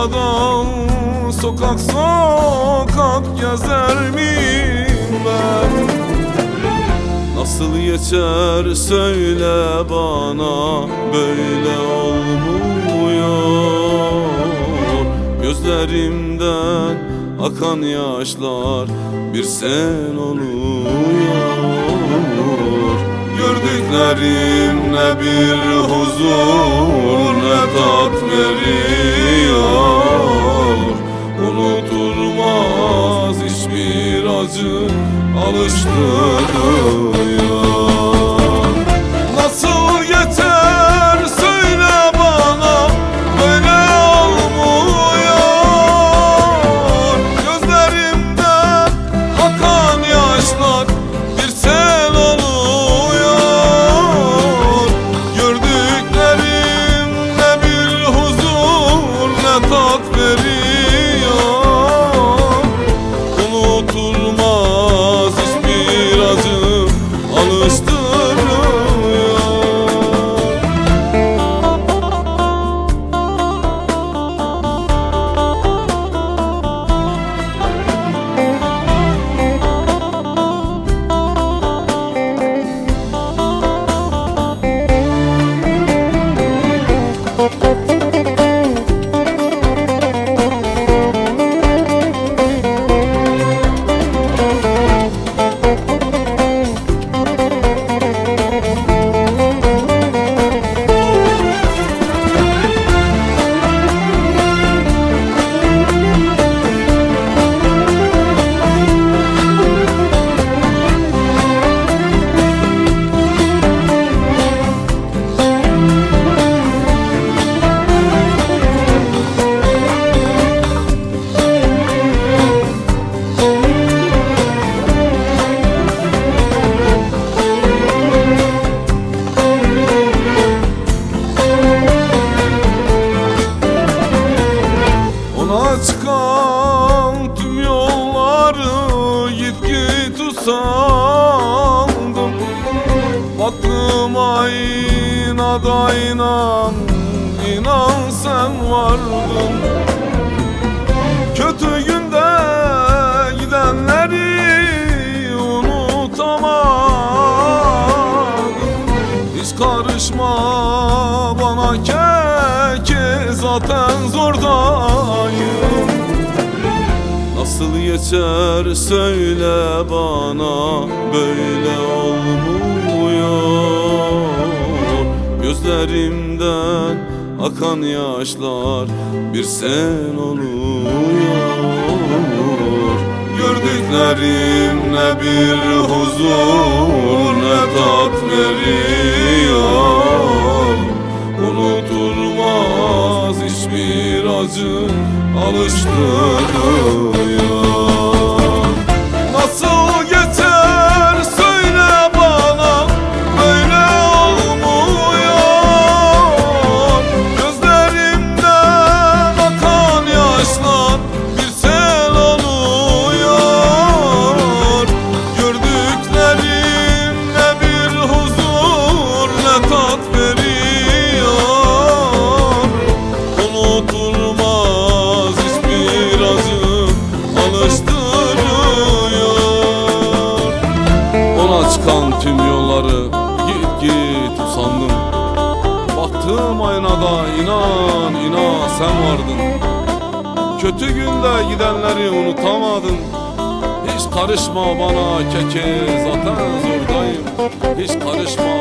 durmadan sokak sokak gezer miyim ben? Nasıl geçer söyle bana, böyle olmuyor. Gözlerimden akan yaşlar bir sen oluyor. Gördüklerim ne bir huzur ne tat veriyor. Unutulmaz hiçbir acı alıştırıyor. Nasıl yeter söyle bana, böyle olmuyor. Gözlerimden akan yaşlar bir sen oluyor. Gördüklerim ne bir huzur ne tat veriyor. Unutulmaz hiçbir acı alıştırıyor. Çıkan tüm yolları git sandım. Baktım aynada inan sen vardın. Kötü günde gidenleri unutamadım. Hiç karışma bana keke, zaten zordayım. Nasıl geçer söyle bana, böyle olmuyor. Gözlerimden akan yaşlar bir sen oluyor. Gördüklerim ne bir huzur ne tat veriyor. Unutulmaz hiçbir acı alıştırıyor. Nasıl geçer söyle bana, böyle olmuyor. Gözlerimden akan yaşlar bir sen oluyor. Gördüklerim ne bir huzur ne tat veriyor. Unutulmaz hiçbir acı alıştırıyor. Ona çıkan tüm yolları git usandım. Baktım aynada inan sen vardın. Kötü günde gidenleri unutamadım. Hiç karışma bana keke, zaten zordayım. Hiç karışma